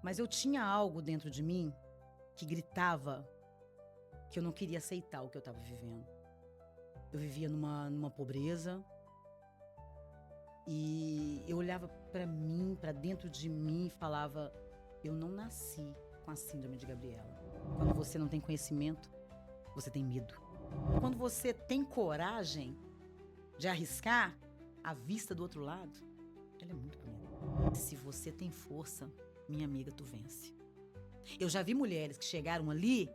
Mas eu tinha algo dentro de mim que gritava que eu não queria aceitar o que eu estava vivendo. Eu vivia numa pobreza e eu olhava para mim, para dentro de mim e falava: eu não nasci com a síndrome de Gabriela. Quando você não tem conhecimento, você tem medo. Quando você tem coragem de arriscar, a vista do outro lado, ela é muito bonita. Se você tem força, minha amiga, tu vence. Eu já vi mulheres que chegaram ali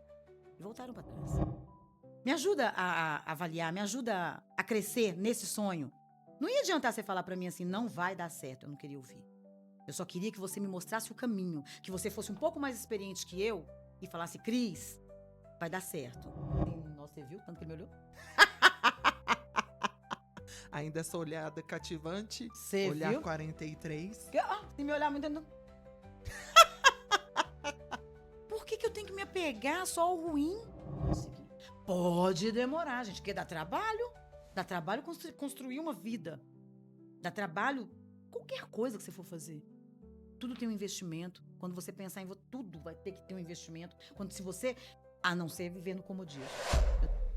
e voltaram para trás. Me ajuda a avaliar, me ajuda a crescer nesse sonho. Não ia adiantar você falar para mim assim, não vai dar certo. Eu não queria ouvir. Eu só queria que você me mostrasse o caminho, que você fosse um pouco mais experiente que eu e falasse, Cris, vai dar certo. Nossa, você viu tanto que ele me olhou? Ainda essa olhada cativante, Você olhar viu? 43. Se me olhar muito... Não. Por que eu tenho que me apegar só ao ruim? Consegui. Pode demorar, gente, porque dá trabalho. Dá trabalho construir uma vida. Dá trabalho qualquer coisa que você for fazer. Tudo tem um investimento. Quando você pensar em tudo vai ter que ter um investimento. Se você, a não ser viver no comodismo.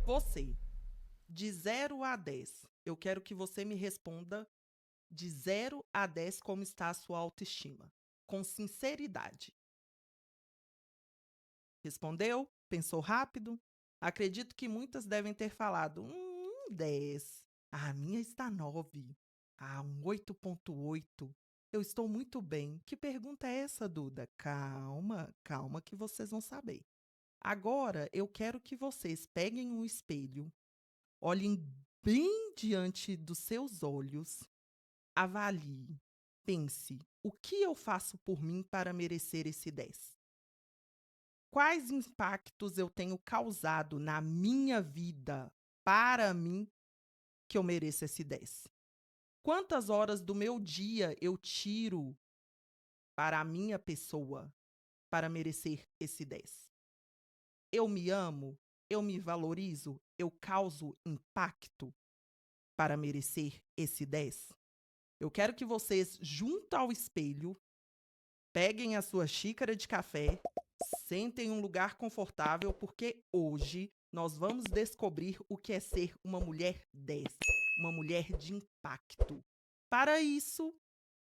Você, de 0 a 10, eu quero que você me responda de 0 a 10 como está a sua autoestima. Com sinceridade. Respondeu? Pensou rápido? Acredito que muitas devem ter falado, 10. A minha está 9. Um 8,8. Eu estou muito bem. Que pergunta é essa, Duda? Calma, calma que vocês vão saber. Agora, eu quero que vocês peguem um espelho, olhem bem diante dos seus olhos, avalie, pense, o que eu faço por mim para merecer esse 10? Quais impactos eu tenho causado na minha vida para mim que eu mereço esse 10? Quantas horas do meu dia eu tiro para a minha pessoa para merecer esse 10? Eu me amo? Eu me valorizo? Eu causo impacto para merecer esse 10? Eu quero que vocês, junto ao espelho, peguem a sua xícara de café, sentem em um lugar confortável, porque hoje nós vamos descobrir o que é ser uma mulher 10, uma mulher de impacto. Para isso,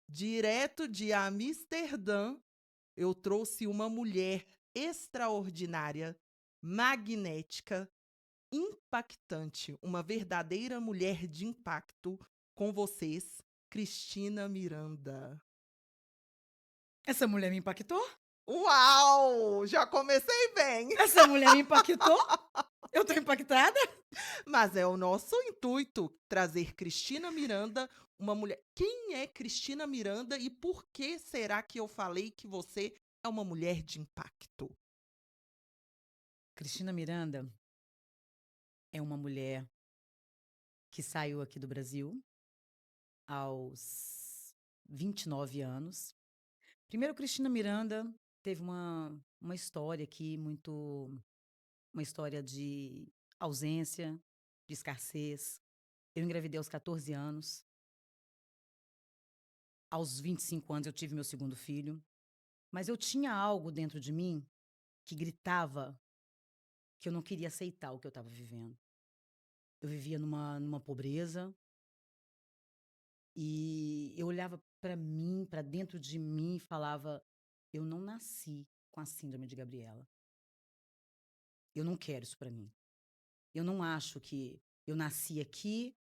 direto de Amsterdã, eu trouxe uma mulher extraordinária, magnética, impactante, uma verdadeira mulher de impacto com vocês, Cristina Miranda. Essa mulher me impactou? Uau! Já comecei bem! Essa mulher me impactou? Eu tô impactada? Mas é o nosso intuito trazer Cristina Miranda, uma mulher. Quem é Cristina Miranda e por que será que eu falei que você é uma mulher de impacto? Cristina Miranda é uma mulher que saiu aqui do Brasil aos 29 anos. Primeiro, Cristina Miranda teve uma história aqui uma história de ausência, de escassez. Eu engravidei aos 14 anos. Aos 25 anos eu tive meu segundo filho. Mas eu tinha algo dentro de mim que gritava que eu não queria aceitar o que eu estava vivendo. Eu vivia numa pobreza e eu olhava para mim, para dentro de mim e falava: eu não nasci com a síndrome de Gabriela. Eu não quero isso para mim. Eu não acho que eu nasci aqui,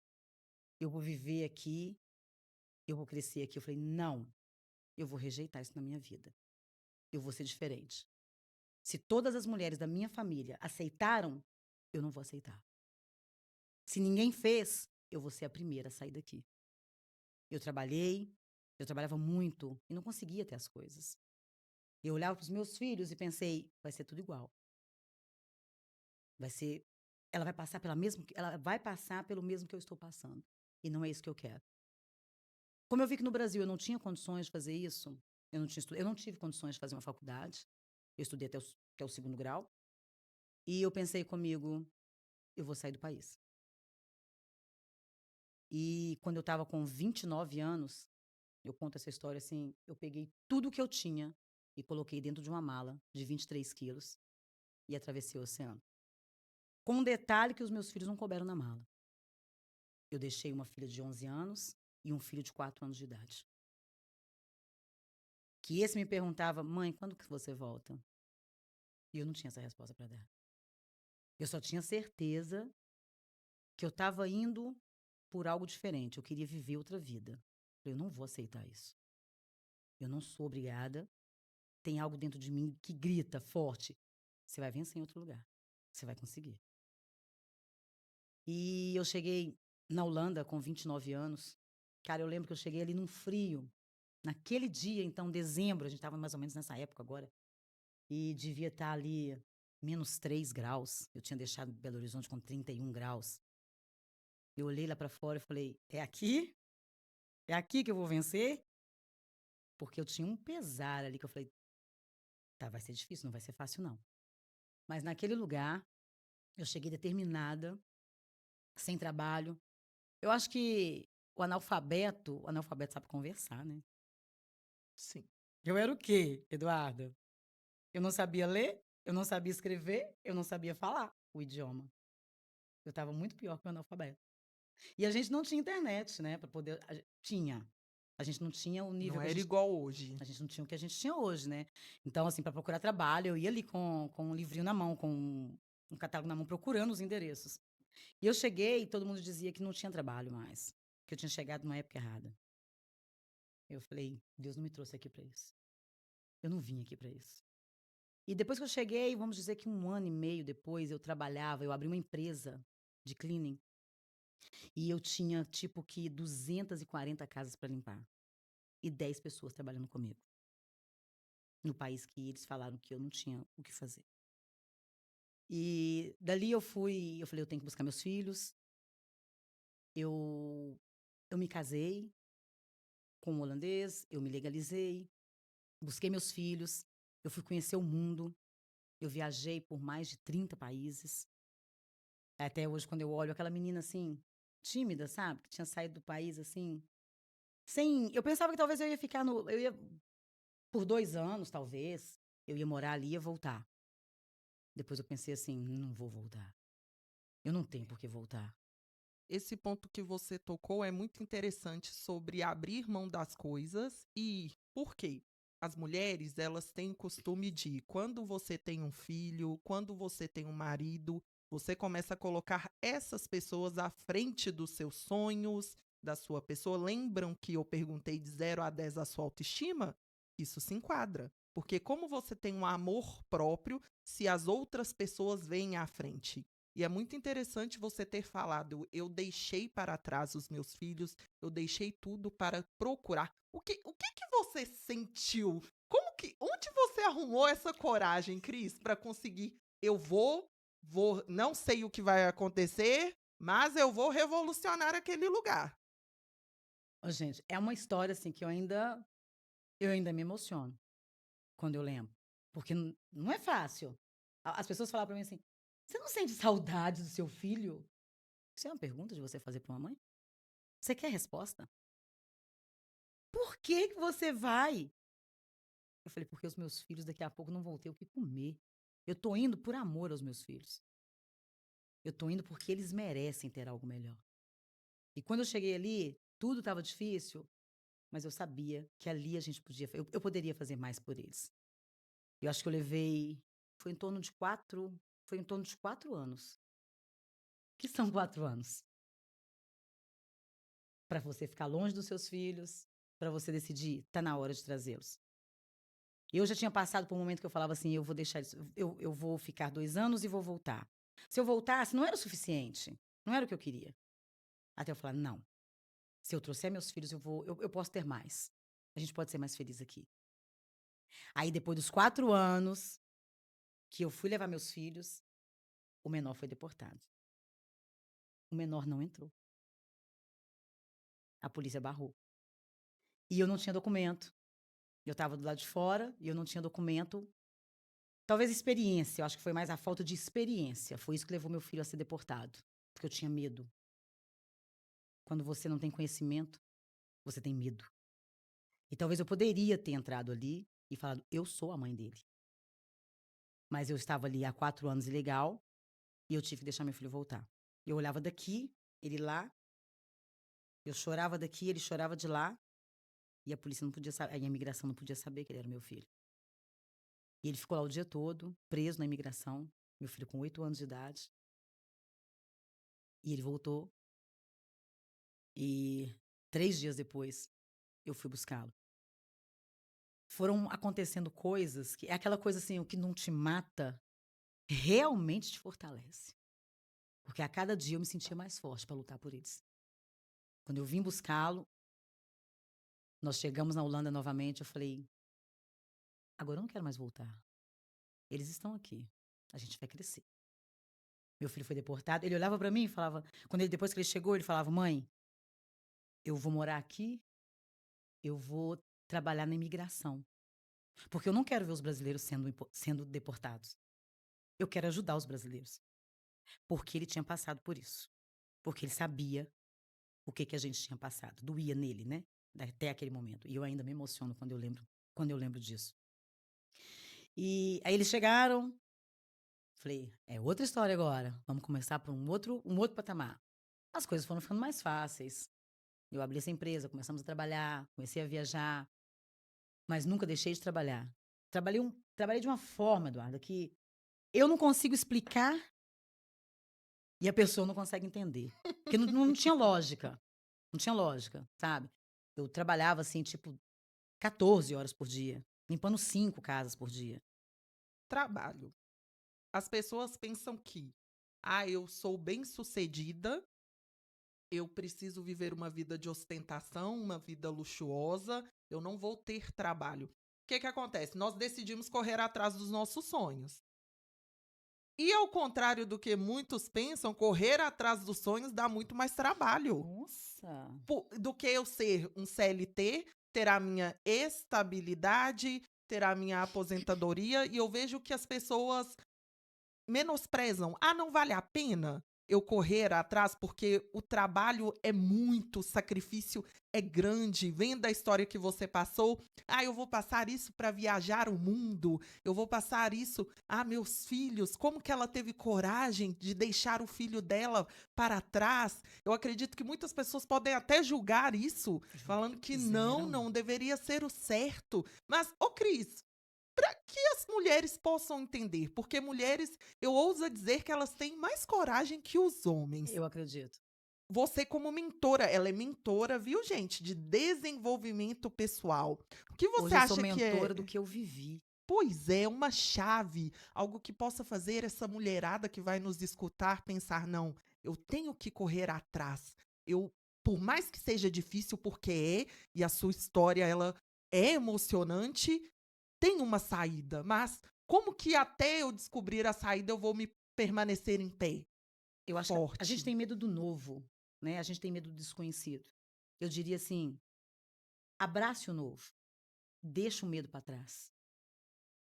eu vou viver aqui, eu vou crescer aqui. Eu falei: não, eu vou rejeitar isso na minha vida. Eu vou ser diferente. Se todas as mulheres da minha família aceitaram, eu não vou aceitar. Se ninguém fez, eu vou ser a primeira a sair daqui. Eu trabalhava muito e não conseguia ter as coisas. Eu olhava para os meus filhos e pensei, vai ser tudo igual. Vai ser, ela vai passar pelo mesmo que eu estou passando. E não é isso que eu quero. Como eu vi que no Brasil eu não tinha condições de fazer isso, eu não tive condições de fazer uma faculdade. Eu estudei até o segundo grau. E eu pensei comigo, eu vou sair do país. E quando eu estava com 29 anos, eu conto essa história assim, eu peguei tudo que eu tinha e coloquei dentro de uma mala de 23 quilos e atravessei o oceano. Com um detalhe que os meus filhos não couberam na mala. Eu deixei uma filha de 11 anos e um filho de 4 anos de idade. Que esse me perguntava: "Mãe, quando que você volta?" E eu não tinha essa resposta para dar. Eu só tinha certeza que eu estava indo por algo diferente, eu queria viver outra vida. Eu não vou aceitar isso. Eu não sou obrigada. Tem algo dentro de mim que grita forte: "Você vai vencer em outro lugar. Você vai conseguir". E eu cheguei na Holanda com 29 anos. Cara, eu lembro que eu cheguei ali num frio. Naquele dia, então, dezembro, a gente estava mais ou menos nessa época agora, e devia estar ali -3 graus. Eu tinha deixado Belo Horizonte com 31 graus. Eu olhei lá para fora e falei: "É aqui? É aqui que eu vou vencer?" Porque eu tinha um pesar ali que eu falei: "Tá, vai ser difícil, não vai ser fácil não". Mas naquele lugar, eu cheguei determinada, sem trabalho. Eu acho que o analfabeto sabe conversar, né. Sim. Eu era o quê, Eduarda? Eu não sabia ler, eu não sabia escrever, eu não sabia falar o idioma. Eu estava muito pior que o analfabeto. E a gente não tinha internet, né, para poder tinha. A gente não tinha o nível Não que era igual hoje. a gente não tinha o que a gente tinha hoje, né. Então, assim, para procurar trabalho, eu ia ali com um livrinho na mão, com um catálogo na mão, procurando os endereços. E eu cheguei e todo mundo dizia que não tinha trabalho mais, que eu tinha chegado numa época errada. Eu falei: "Deus não me trouxe aqui para isso. Eu não vim aqui para isso". E depois que eu cheguei, vamos dizer que 1 ano e meio depois, eu abri uma empresa de cleaning, e eu tinha, tipo que 240 casas para limpar, e 10 pessoas trabalhando comigo, no país que eles falaram que eu não tinha o que fazer. E dali eu falei: "Eu tenho que buscar meus filhos". Eu eu me casei com um holandês, eu me legalizei, busquei meus filhos, eu fui conhecer o mundo, eu viajei por mais de 30 países. Até hoje, quando eu olho aquela menina, assim, tímida, sabe, que tinha saído do país, assim, sem eu pensava que talvez eu ia por 2 anos, talvez, eu ia morar ali e ia voltar. Depois eu pensei assim: "Não vou voltar. Eu não tenho por que voltar". Esse ponto que você tocou é muito interessante sobre abrir mão das coisas e por quê? As mulheres, elas têm o costume de, quando você tem um filho, quando você tem um marido, você começa a colocar essas pessoas à frente dos seus sonhos, da sua pessoa. Lembram que eu perguntei de 0 a 10 a sua autoestima? Isso se enquadra. Porque como você tem um amor próprio, se as outras pessoas vêm à frente? E é muito interessante você ter falado: "Eu deixei para trás os meus filhos, eu deixei tudo para procurar". O que que você sentiu? Onde você arrumou essa coragem, Cris, para conseguir: "Eu vou não sei o que vai acontecer, mas eu vou revolucionar aquele lugar"? Ô, gente, é uma história, assim, que eu ainda me emociono quando eu lembro, porque não é fácil. A as pessoas falavam pra mim assim: "Você não sente saudade do seu filho?" Isso é uma pergunta de você fazer para uma mãe? Você quer resposta? "Por que que você vai?" Eu falei: "Porque os meus filhos daqui a pouco não vão ter o que comer. Eu tô indo por amor aos meus filhos. Eu tô indo porque eles merecem ter algo melhor". E quando eu cheguei ali, tudo estava difícil, mas eu sabia que ali a gente eu poderia fazer mais por eles. Eu acho que eu levei foi em torno de 4 anos. Que são 4 anos? Para você ficar longe dos seus filhos, para você decidir: "Tá na hora de trazê-los". Eu já tinha passado por um momento que eu falava assim: "Eu vou deixar eles eu vou ficar 2 anos e vou voltar". Se eu voltasse, não era o suficiente, não era o que eu queria. Até eu falar: "Não, se eu trouxer meus filhos, eu posso ter mais. A gente pode ser mais feliz aqui". Aí depois dos 4 anos que eu fui levar meus filhos, o menor foi deportado. O menor não entrou. A polícia barrou. E eu não tinha documento. Eu estava do lado de fora e eu não tinha documento. Talvez experiência, eu acho que foi mais a falta de experiência. Foi isso que levou meu filho a ser deportado, porque eu tinha medo. Quando você não tem conhecimento, você tem medo. E talvez eu poderia ter entrado ali, e falado: "Eu sou a mãe dele". Mas eu estava ali há 4 anos ilegal e eu tive que deixar meu filho voltar. Eu olhava daqui, ele lá, eu chorava daqui, ele chorava de lá, e a polícia não podia saber, a imigração não podia saber que ele era meu filho. E ele ficou lá o dia todo, preso na imigração, meu filho com 8 anos de idade, e ele voltou, e 3 dias depois eu fui buscá-lo. Foram acontecendo coisas que é aquela coisa assim, o que não te mata, realmente te fortalece. Porque a cada dia eu me sentia mais forte para lutar por eles. Quando eu vim buscá-lo, nós chegamos na Holanda novamente, eu falei: "Agora eu não quero mais voltar. Eles estão aqui, a gente vai crescer". Meu filho foi deportado, ele olhava para mim e falava, quando ele depois que ele chegou, ele falava: "Mãe, eu vou morar aqui, eu vou trabalhar na imigração, porque eu não quero ver os brasileiros sendo deportados. Eu quero ajudar os brasileiros". Porque ele tinha passado por isso, porque ele sabia o que que a gente tinha passado, doía nele, né, até aquele momento. E eu ainda me emociono quando eu lembro disso. E aí eles chegaram, falei: "É outra história agora, vamos começar por um outro patamar". As coisas foram ficando mais fáceis. Eu abri essa empresa, começamos a trabalhar, comecei a viajar, mas nunca deixei de trabalhar. Trabalhei de uma forma, Eduardo, que eu não consigo explicar e a pessoa não consegue entender, porque não tinha lógica, não tinha lógica, sabe. Eu trabalhava, assim, tipo 14 horas por dia, limpando 5 casas por dia. Trabalho. As pessoas pensam que, ah, eu sou bem-sucedida, eu preciso viver uma vida de ostentação, uma vida luxuosa, eu não vou ter trabalho. O que que acontece? Nós decidimos correr atrás dos nossos sonhos. E ao contrário do que muitos pensam, correr atrás dos sonhos dá muito mais trabalho. Nossa! Do que eu ser um CLT, ter a minha estabilidade, ter a minha aposentadoria, e eu vejo que as pessoas menosprezam. Ah, não vale a pena eu correr atrás, porque o trabalho é muito, o sacrifício é grande. Vendo a história que você passou, ah, eu vou passar isso para viajar o mundo, eu vou passar isso, ah, meus filhos, como que ela teve coragem de deixar o filho dela para trás? Eu acredito que muitas pessoas podem até julgar isso, Julga o falando que que não, quiseram. não deveria ser o certo. Mas, ô Cris, para que as mulheres possam entender, porque mulheres, eu ouso dizer que elas têm mais coragem que os homens. Eu acredito. Você como mentora, ela é mentora, viu, gente, de desenvolvimento pessoal. O que você Hoje eu sou acha que mentora é, do que eu vivi. pois é, uma chave, algo que possa fazer essa mulherada que vai nos escutar pensar, não, eu tenho que correr atrás. Eu, por mais que seja difícil, porque é, e a sua história ela é emocionante, tem uma saída, mas como que até eu descobrir a saída eu vou me permanecer em pé? Eu acho que a gente Forte. tem medo do novo, né, a gente tem medo do desconhecido. Eu diria assim: abrace o novo, deixa o medo para trás,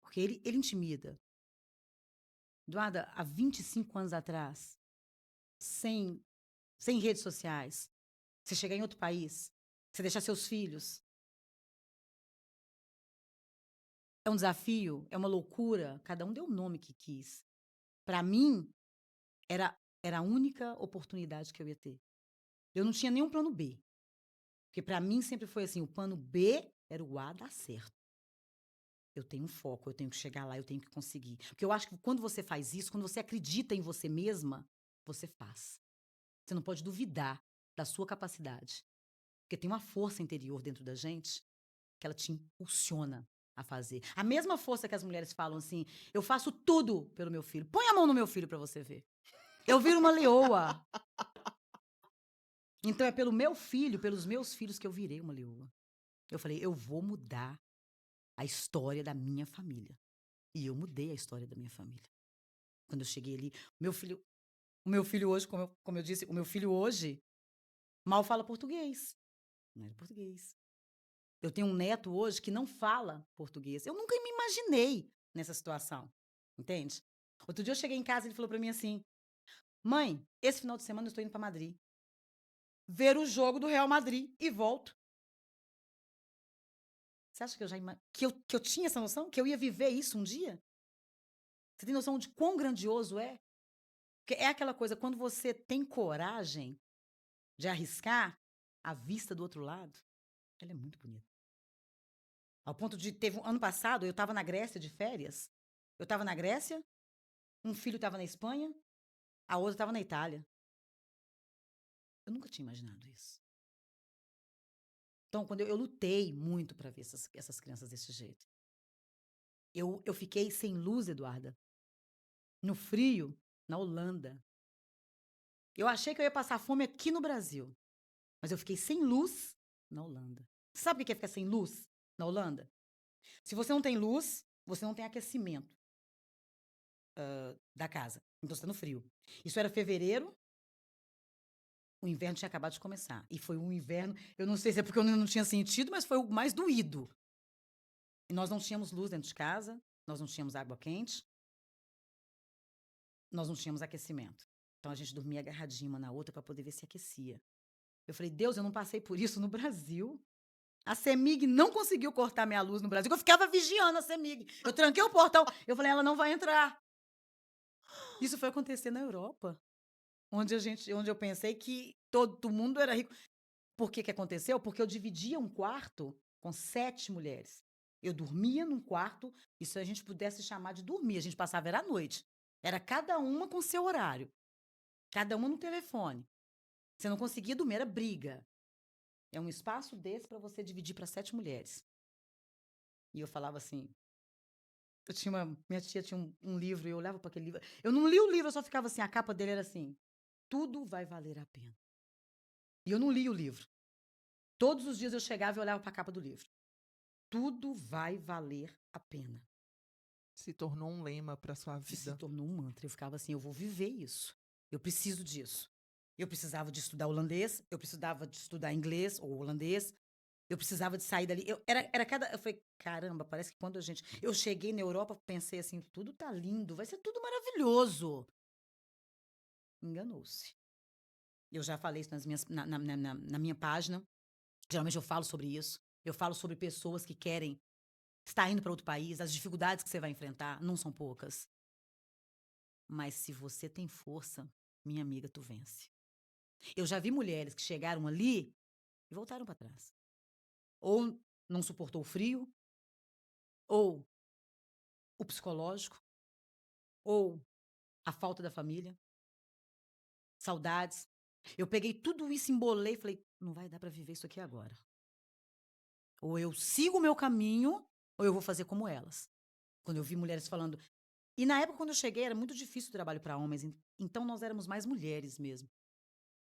porque ele intimida. Eduarda, há 25 anos atrás, sem sem redes sociais, você chegar em outro país, você deixar seus filhos, é um desafio, é uma loucura, cada um deu o nome que quis. Para mim, era a única oportunidade que eu ia ter. Eu não tinha nenhum plano B, porque para mim sempre foi assim, o plano B era o A dar certo. Eu tenho um foco, eu tenho que chegar lá, eu tenho que conseguir. Porque eu acho que quando você faz isso, quando você acredita em você mesma, você faz. Você não pode duvidar da sua capacidade, porque tem uma força interior dentro da gente que ela te impulsiona a fazer. A mesma força que as mulheres falam assim: "Eu faço tudo pelo meu filho". Põe a mão no meu filho para você ver. Eu viro uma leoa. Então é pelo meu filho, pelos meus filhos que eu virei uma leoa. Eu falei: "Eu vou mudar a história da minha família". E eu mudei a história da minha família. Quando eu cheguei ali, meu filho o meu filho hoje, como eu disse, o meu filho hoje mal fala português. Não era português. Eu tenho um neto hoje que não fala português. Eu nunca me imaginei nessa situação, entende? Outro dia eu cheguei em casa e ele falou pra mim assim: "Mãe, esse final de semana eu estou indo pra Madrid, ver o jogo do Real Madrid e volto". Você acha que eu já que eu tinha essa noção? Que eu ia viver isso um dia? Você tem noção de quão grandioso é? Porque é aquela coisa, quando você tem coragem de arriscar, a vista do outro lado, ela é muito bonita. Ao ponto de teve ano passado, eu estava na Grécia de férias, eu estava na Grécia, um filho estava na Espanha, a outra estava na Itália. Eu nunca tinha imaginado isso. Então, quando eu lutei muito para ver essas crianças desse jeito. Eu fiquei sem luz, Eduarda, no frio, na Holanda. Eu achei que eu ia passar fome aqui no Brasil, mas eu fiquei sem luz na Holanda. Você sabe o que é ficar sem luz na Holanda? Se você não tem luz, você não tem aquecimento da casa. Então você tá no frio. Isso era fevereiro, o inverno tinha acabado de começar. E foi um inverno, eu não sei se é porque eu não tinha sentido, mas foi o mais doído. E nós não tínhamos luz dentro de casa, nós não tínhamos água quente, nós não tínhamos aquecimento. Então a gente dormia agarradinha uma na outra para poder ver se aquecia. Eu falei, Deus, eu não passei por isso no Brasil. A CEMIG não conseguiu cortar minha luz no Brasil, eu ficava vigiando a CEMIG. Eu tranquei o portão, eu falei, ela não vai entrar. Isso foi acontecer na Europa, onde eu pensei que todo mundo era rico. Por que aconteceu? Porque eu dividia um quarto com 7 mulheres. Eu dormia num quarto, e se a gente pudesse chamar de dormir, a gente passava era à noite. Era cada uma com seu horário, cada uma no telefone. Você não conseguia dormir, era briga. É um espaço desse para você dividir para 7 mulheres. E eu falava assim, minha tia tinha um livro, e eu olhava para aquele livro. Eu não li o livro, eu só ficava assim, a capa dele era assim, tudo vai valer a pena. E eu não li o livro. Todos os dias eu chegava e olhava para a capa do livro. Tudo vai valer a pena. Se tornou um lema para sua Se vida. tornou um mantra. Eu ficava assim, eu vou viver isso. Eu preciso disso. Eu precisava de estudar holandês, eu precisava de estudar inglês ou holandês. Eu precisava de sair dali. Eu falei, caramba, parece que quando eu cheguei na Europa, pensei assim, tudo tá lindo, vai ser tudo maravilhoso. Enganou-se. Eu já falei isso na minha página. Geralmente eu falo sobre isso. Eu falo sobre pessoas que querem estar indo para outro país, as dificuldades que você vai enfrentar não são poucas. Mas se você tem força, minha amiga, tu vence. Eu já vi mulheres que chegaram ali e voltaram para trás. Ou não suportou o frio, ou o psicológico, ou a falta da família, saudades. Eu peguei tudo isso, embolei e falei, não vai dar para viver isso aqui agora. Ou eu sigo o meu caminho, ou eu vou fazer como elas. Quando eu vi mulheres falando. E na época, quando eu cheguei, era muito difícil o trabalho para homens, então nós éramos mais mulheres mesmo.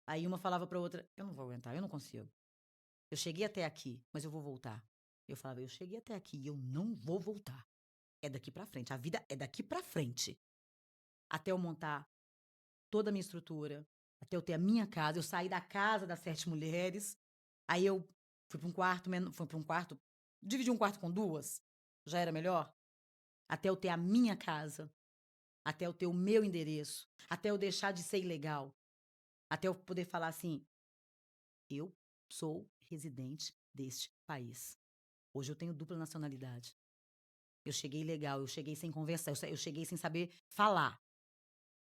Aí uma falava para outra, eu não vou aguentar, eu não consigo. Eu cheguei até aqui, mas eu vou voltar. Eu falava, eu cheguei até aqui e eu não vou voltar. É daqui para frente, a vida é daqui para frente. Até eu montar toda a minha estrutura, até eu ter a minha casa, eu saí da casa das 7 mulheres, aí eu fui para um quarto, dividi um quarto com 2, já era melhor. Até eu ter a minha casa, até eu ter o meu endereço, até eu deixar de ser ilegal, até eu poder falar assim, eu sou residente deste país. Hoje eu tenho dupla nacionalidade. Eu cheguei legal, eu cheguei sem conversar, eu cheguei sem saber falar.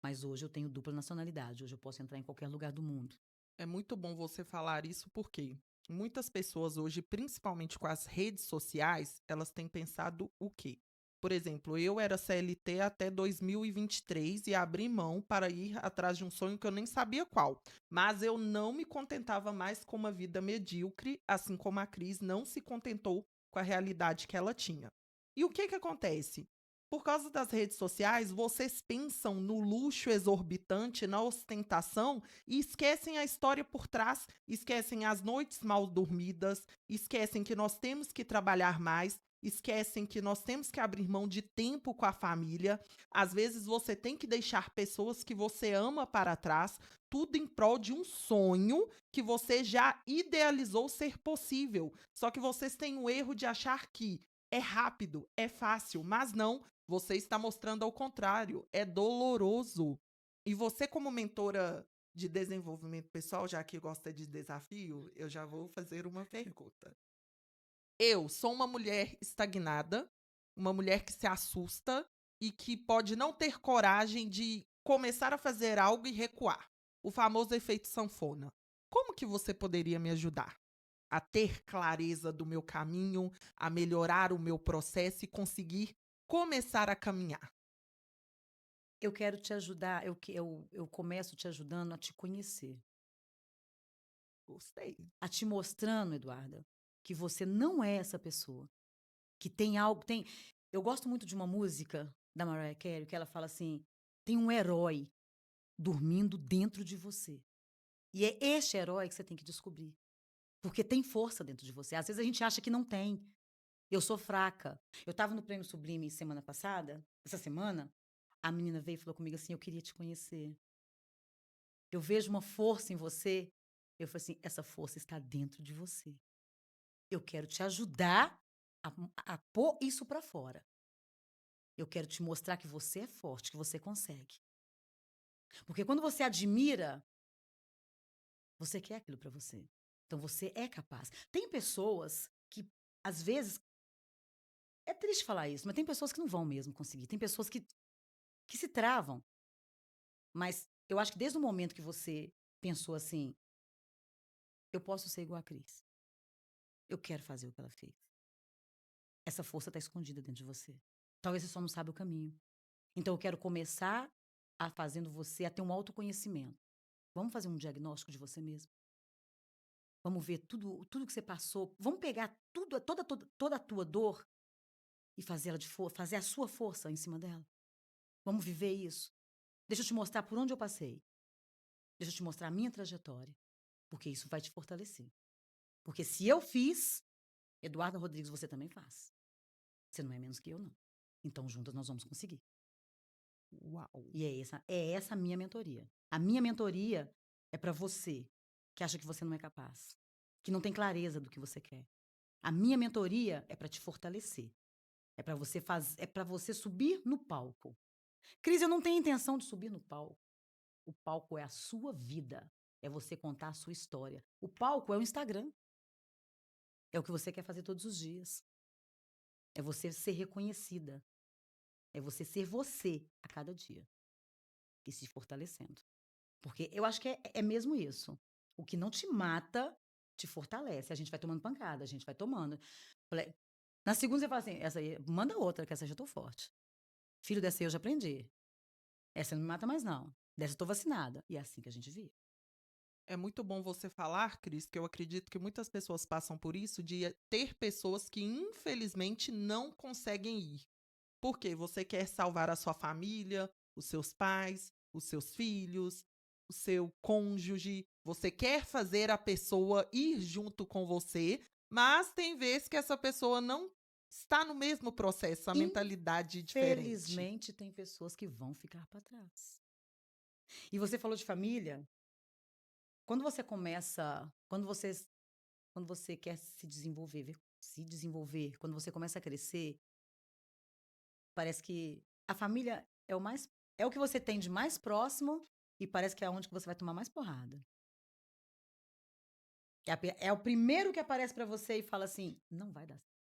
Mas hoje eu tenho dupla nacionalidade, hoje eu posso entrar em qualquer lugar do mundo. É muito bom você falar isso porque muitas pessoas hoje, principalmente com as redes sociais, elas têm pensado o quê? Por exemplo, eu era CLT até 2023 e abri mão para ir atrás de um sonho que eu nem sabia qual. Mas eu não me contentava mais com uma vida medíocre, assim como a Cris não se contentou com a realidade que ela tinha. E o que que acontece? Por causa das redes sociais, vocês pensam no luxo exorbitante, na ostentação e esquecem a história por trás, esquecem as noites mal dormidas, esquecem que nós temos que trabalhar mais, esquecem que nós temos que abrir mão de tempo com a família. Às vezes você tem que deixar pessoas que você ama para trás, tudo em prol de um sonho que você já idealizou ser possível. Só que vocês têm o erro de achar que é rápido, é fácil, mas não. Você está mostrando ao contrário, é doloroso. E você, como mentora de desenvolvimento pessoal, já que gosta de desafio, eu já vou fazer uma pergunta. Eu sou uma mulher estagnada, uma mulher que se assusta e que pode não ter coragem de começar a fazer algo e recuar. O famoso efeito sanfona. Como que você poderia me ajudar a ter clareza do meu caminho, a melhorar o meu processo e conseguir começar a caminhar? Eu quero te ajudar, eu começo te ajudando a te conhecer, Gostei. a te mostrando, Eduarda, que você não é essa pessoa, que tem algo tem eu gosto muito de uma música da Mariah Carey que ela fala assim: "Tem um herói dormindo dentro de você". E é este herói que você tem que descobrir, porque tem força dentro de você. Às vezes a gente acha que não tem. Eu sou fraca. Eu estava no Prêmio Sublime semana passada, essa semana, a menina veio e falou comigo assim: "Eu queria te conhecer. Eu vejo uma força em você". Eu falei assim: "Essa força está dentro de você. Eu quero te ajudar a pôr isso para fora. Eu quero te mostrar que você é forte, que você consegue". Porque quando você admira, você quer aquilo para você. Então você é capaz. Tem pessoas que, às vezes, é triste falar isso, mas tem pessoas que não vão mesmo conseguir. Tem pessoas que se travam. Mas eu acho que desde o momento que você pensou assim: "Eu posso ser igual a Cris. Eu quero fazer o que ela fez". Essa força está escondida dentro de você. Talvez você só não sabe o caminho. Então eu quero começar a fazendo você a ter um autoconhecimento. Vamos fazer um diagnóstico de você mesmo? Vamos ver tudo que você passou. Vamos pegar tudo, toda a tua dor e fazer ela fazer a sua força em cima dela. Vamos viver isso. Deixa eu te mostrar por onde eu passei. Deixa eu te mostrar a minha trajetória, porque isso vai te fortalecer. Porque se eu fiz, Eduardo Rodrigues, você também faz. Você não é menos que eu, não. Então, juntas nós vamos conseguir. Uau! E é essa a minha mentoria. A minha mentoria é para você que acha que você não é capaz, que não tem clareza do que você quer. A minha mentoria é para te fortalecer. É para você subir no palco. Cris, eu não tenho intenção de subir no palco. O palco é a sua vida. É você contar a sua história. O palco é o Instagram. É o que você quer fazer todos os dias. É você ser reconhecida. É você ser você a cada dia. E se fortalecendo. Porque eu acho que é mesmo isso. O que não te mata, te fortalece. A gente vai tomando pancada, a gente vai tomando. Falei- Na segunda você fala assim, essa aí, manda outra, que essa eu já tô forte. Filho, dessa aí eu já aprendi. Essa não me mata mais, não. Dessa eu tô vacinada. E é assim que a gente vive. É muito bom você falar, Cris, que eu acredito que muitas pessoas passam por isso, de ter pessoas que infelizmente não conseguem ir. Porque você quer salvar a sua família, os seus pais, os seus filhos, o seu cônjuge. Você quer fazer a pessoa ir junto com você, mas tem vezes que essa pessoa não está no mesmo processo, a mentalidade diferente. Infelizmente, tem pessoas que vão ficar para trás. E você falou de família. Quando você começa, quando você quer se desenvolver, quando você começa a crescer, parece que a família é o que você tem de mais próximo e parece que é onde que você vai tomar mais porrada. É o primeiro que aparece para você e fala assim: "Não vai dar certo.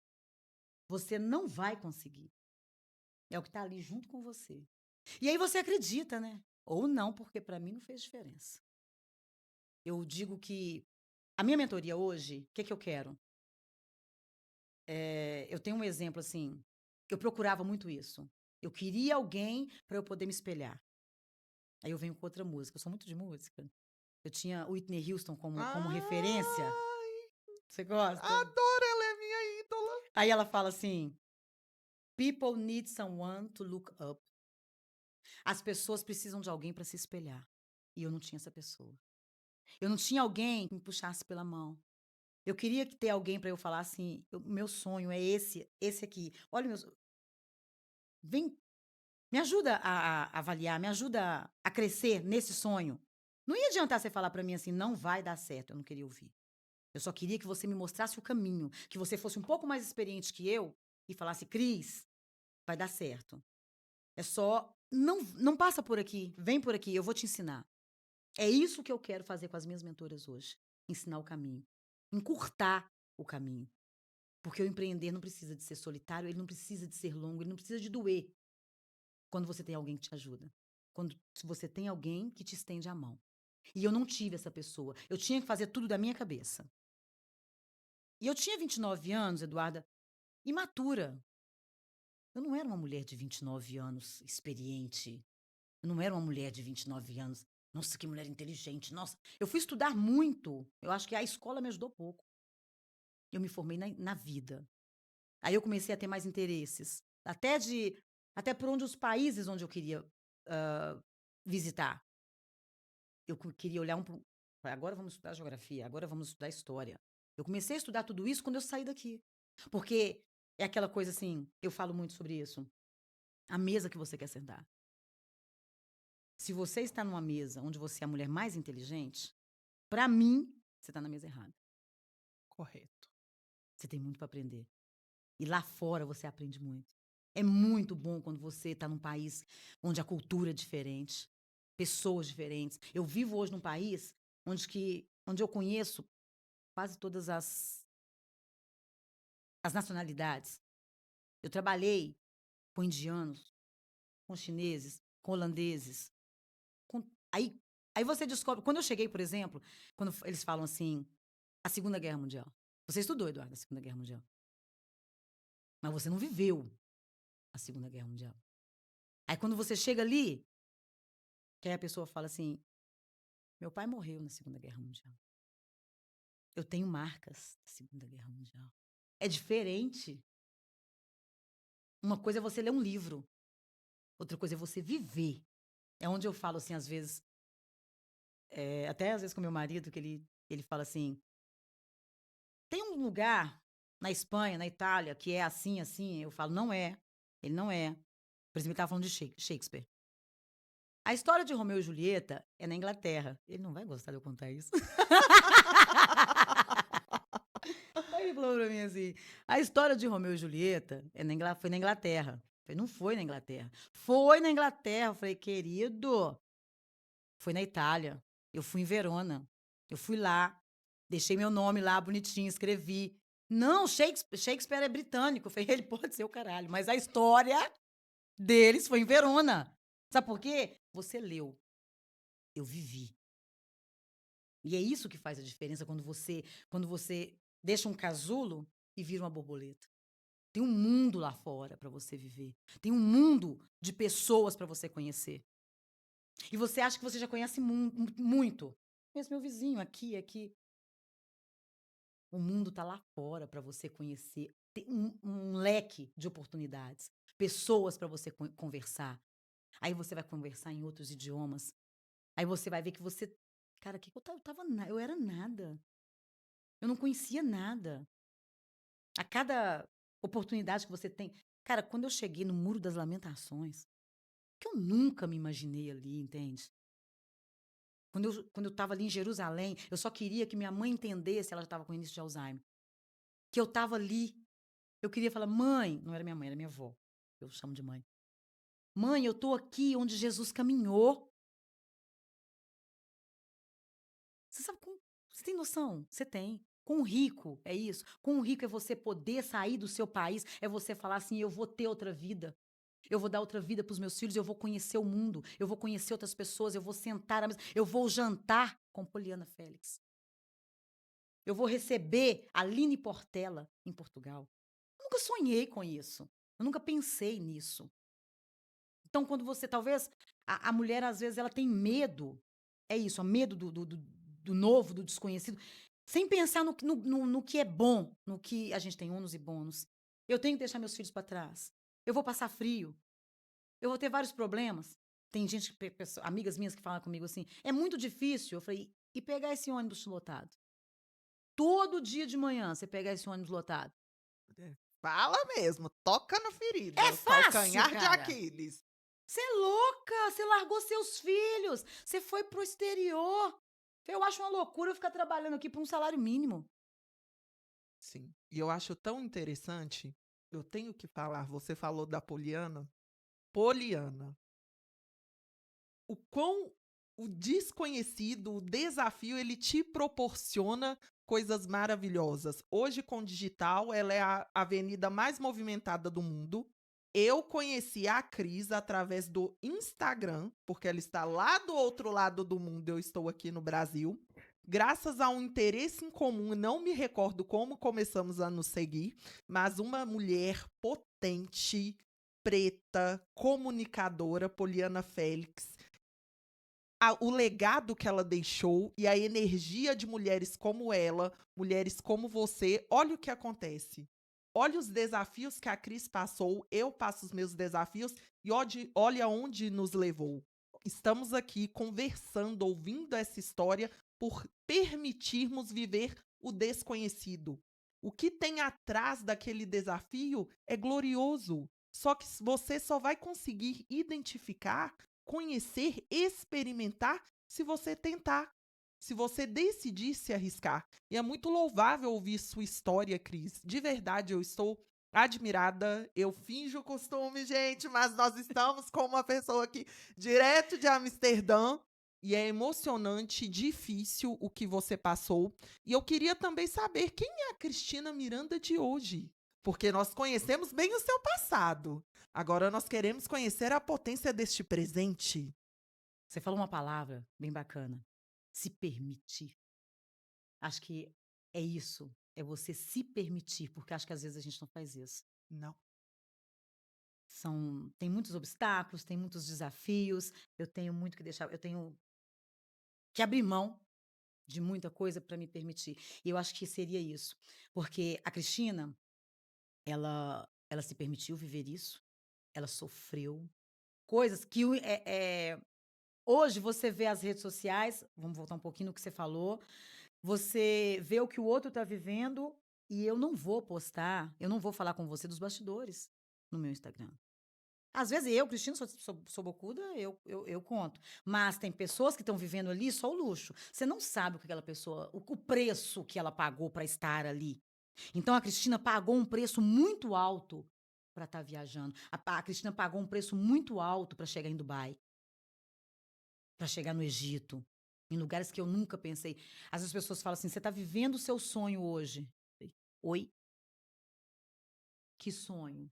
Você não vai conseguir". É o que tá ali junto com você. E aí você acredita, né? Ou não, porque para mim não fez diferença. Eu digo que a minha mentoria hoje, o que que eu quero? Eu tenho um exemplo assim, eu procurava muito isso. Eu queria alguém para eu poder me espelhar. Aí eu venho com outra música, eu sou muito de música. Eu tinha Whitney Houston como referência. Ai, Você gosta? adoro, ela é minha ídola. Aí ela fala assim: "People need someone to look up". As pessoas precisam de alguém para se espelhar. E eu não tinha essa pessoa. Eu não tinha alguém que me puxasse pela mão. Eu queria ter alguém para eu falar assim: "Meu sonho é esse aqui. Olha meus vem, me ajuda a avaliar, me ajuda a crescer nesse sonho". Não ia adiantar você falar para mim assim: "Não vai dar certo", eu não queria ouvir. Eu só queria que você me mostrasse o caminho, que você fosse um pouco mais experiente que eu e falasse: "Cris, vai dar certo. É só não passa por aqui, vem por aqui, eu vou te ensinar". É isso que eu quero fazer com as minhas mentoras hoje, ensinar o caminho, encurtar o caminho. Porque o empreender não precisa de ser solitário, ele não precisa de ser longo, ele não precisa de doer quando você tem alguém que te ajuda. Quando você tem alguém que te estende a mão. E eu não tive essa pessoa. Eu tinha que fazer tudo da minha cabeça. E eu tinha 29 anos, Eduarda, imatura. Eu não era uma mulher de 29 anos experiente. Eu não era uma mulher de 29 anos. Nossa, que mulher inteligente. Nossa, eu fui estudar muito. Eu acho que a escola me ajudou pouco. Eu me formei na vida. Aí eu comecei a ter mais interesses. Até por onde os países onde eu queria visitar. Eu queria olhar agora vamos estudar geografia, agora vamos estudar história. Eu comecei a estudar tudo isso quando eu saí daqui. Porque é aquela coisa assim, eu falo muito sobre isso. A mesa que você quer sentar. Se você está numa mesa onde você é a mulher mais inteligente, para mim, você está na mesa errada. Correto. Você tem muito para aprender. E lá fora você aprende muito. É muito bom quando você está num país onde a cultura é diferente, pessoas diferentes. Eu vivo hoje num país onde eu conheço quase todas as nacionalidades. Eu trabalhei com indianos, com chineses, com holandeses. Aí você descobre. Quando eu cheguei, por exemplo, quando eles falam assim, a Segunda Guerra Mundial. Você estudou, Eduardo, a Segunda Guerra Mundial. Mas você não viveu a Segunda Guerra Mundial. Aí quando você chega ali, que aí a pessoa fala assim: meu pai morreu na Segunda Guerra Mundial. Eu tenho marcas da Segunda Guerra Mundial. É diferente. Uma coisa é você ler um livro, outra coisa é você viver. É onde eu falo assim, às vezes, até às vezes com meu marido, que ele fala assim: tem um lugar na Espanha, na Itália, que é assim, assim. Eu falo: não é. Ele não é. Por exemplo, ele estava falando de Shakespeare. A história de Romeu e Julieta é na Inglaterra. Ele não vai gostar de eu contar isso. Aí ele falou pra mim assim: a história de Romeu e Julieta foi na Inglaterra. Eu falei: não foi na Inglaterra. Foi na Inglaterra. Eu falei: querido, foi na Itália. Eu fui em Verona. Eu fui lá, deixei meu nome lá bonitinho, escrevi. Não, Shakespeare é britânico. Eu falei: ele pode ser o caralho, mas a história deles foi em Verona. Sabe por quê? Você leu. Eu vivi. E é isso que faz a diferença quando você deixa um casulo e vira uma borboleta. Tem um mundo lá fora para você viver. Tem um mundo de pessoas para você conhecer. E você acha que você já conhece muito. Conheço meu vizinho aqui. O mundo tá lá fora para você conhecer. Tem um leque de oportunidades. Pessoas para você conversar. Aí você vai conversar em outros idiomas. Aí você vai ver que você... Cara, eu era nada. Eu não conhecia nada. A cada oportunidade que você tem. Cara, quando eu cheguei no Muro das Lamentações, que eu nunca me imaginei ali, entende? Quando eu tava ali em Jerusalém, eu só queria que minha mãe entendesse, ela já estava com início de Alzheimer. Que eu tava ali. Eu queria falar: mãe, não era minha mãe, era minha avó. Eu chamo de mãe. Mãe, eu tô aqui onde Jesus caminhou. Você sabe como? Você tem noção? Você tem. Com o rico é isso. Com o rico é você poder sair do seu país, é você falar assim: eu vou ter outra vida. Eu vou dar outra vida para os meus filhos, eu vou conhecer o mundo, eu vou conhecer outras pessoas, eu vou sentar à mesa, eu vou jantar com Poliana Félix. Eu vou receber a Aline Portela em Portugal. Eu nunca sonhei com isso. Eu nunca pensei nisso. Então, quando você, talvez, a mulher, às vezes, ela tem medo. É isso, medo do novo, do desconhecido. Sem pensar no que é bom, no que a gente tem ônus e bônus. Eu tenho que deixar meus filhos para trás. Eu vou passar frio. Eu vou ter vários problemas. Tem gente, amigas minhas que falam comigo assim: é muito difícil. Eu falei: e pegar esse ônibus lotado? Todo dia de manhã você pegar esse ônibus lotado. Fala mesmo, toca na É ferida, o fácil, calcanhar de cara. Aquiles. Você é louca, você largou seus filhos, você foi pro exterior. Eu acho uma loucura eu ficar trabalhando aqui por um salário mínimo. Sim, e eu acho tão interessante, eu tenho que falar, você falou da Poliana. Poliana, o quão o desconhecido, o desafio, ele te proporciona coisas maravilhosas. Hoje, com o digital, ela é a avenida mais movimentada do mundo. Eu conheci a Cris através do Instagram, porque ela está lá do outro lado do mundo, eu estou aqui no Brasil. Graças a um interesse em comum, não me recordo como começamos a nos seguir, mas uma mulher potente, preta, comunicadora, Poliana Félix, o legado que ela deixou e a energia de mulheres como ela, mulheres como você, olha o que acontece. Olha os desafios que a Cris passou, eu passo os meus desafios e olha onde nos levou. Estamos aqui conversando, ouvindo essa história por permitirmos viver o desconhecido. O que tem atrás daquele desafio é glorioso. Só que você só vai conseguir identificar, conhecer, experimentar se você tentar, se você decidir se arriscar. E é muito louvável ouvir sua história, Cris. De verdade, eu estou admirada. Eu finjo o costume, gente, mas nós estamos com uma pessoa aqui direto de Amsterdã. E é emocionante, difícil o que você passou. E eu queria também saber quem é a Cristina Miranda de hoje. Porque nós conhecemos bem o seu passado. Agora nós queremos conhecer a potência deste presente. Você falou uma palavra bem bacana, se permitir. Acho que é isso, é você se permitir, porque acho que às vezes a gente não faz isso. Não. Tem muitos obstáculos, tem muitos desafios, eu tenho muito que deixar, eu tenho que abrir mão de muita coisa para me permitir. E eu acho que seria isso, porque a Cristina, ela se permitiu viver isso, ela sofreu coisas que hoje você vê as redes sociais, vamos voltar um pouquinho no que você falou, você vê o que o outro está vivendo e eu não vou postar, eu não vou falar com você dos bastidores no meu Instagram. Às vezes eu, Cristina, sou bocuda, eu conto. Mas tem pessoas que estão vivendo ali só o luxo. Você não sabe o que aquela pessoa, o preço que ela pagou para estar ali. Então a Cristina pagou um preço muito alto para estar viajando. A Cristina pagou um preço muito alto para chegar em Dubai, para chegar no Egito, em lugares que eu nunca pensei. Às vezes as pessoas falam assim: você está vivendo o seu sonho hoje. Oi? Que sonho?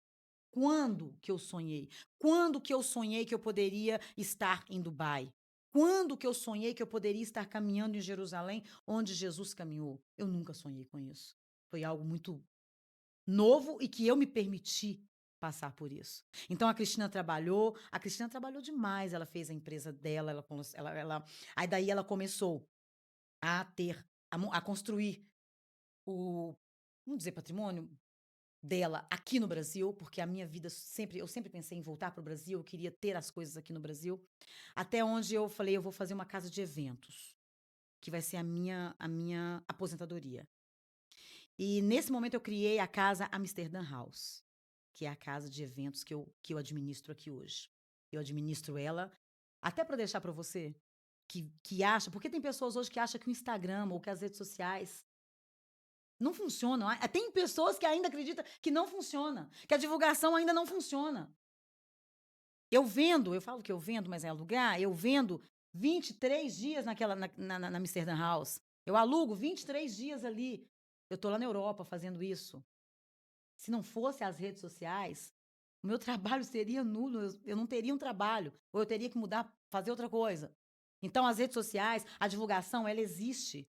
Quando que eu sonhei? Quando que eu sonhei que eu poderia estar em Dubai? Quando que eu sonhei que eu poderia estar caminhando em Jerusalém, onde Jesus caminhou? Eu nunca sonhei com isso. Foi algo muito novo e que eu me permiti passar por isso. Então a Cristina trabalhou demais, ela fez a empresa dela, aí daí ela começou a ter, a construir o, vamos dizer, patrimônio dela aqui no Brasil, porque a minha vida eu sempre pensei em voltar para o Brasil, eu queria ter as coisas aqui no Brasil, até onde eu falei, eu vou fazer uma casa de eventos, que vai ser a minha aposentadoria. E nesse momento eu criei a casa Amsterdã House, que é a casa de eventos que eu administro aqui hoje. Eu administro ela, até para deixar para você, que acha, porque tem pessoas hoje que acham que o Instagram ou que as redes sociais não funcionam. Tem pessoas que ainda acreditam que não funciona, que a divulgação ainda não funciona. Eu falo que eu vendo, mas é alugar, eu vendo 23 dias na Amsterdã House. Eu alugo 23 dias ali. Eu tô lá na Europa fazendo isso. Se não fosse as redes sociais, o meu trabalho seria nulo, eu não teria um trabalho, ou eu teria que mudar, fazer outra coisa. Então, as redes sociais, a divulgação, ela existe.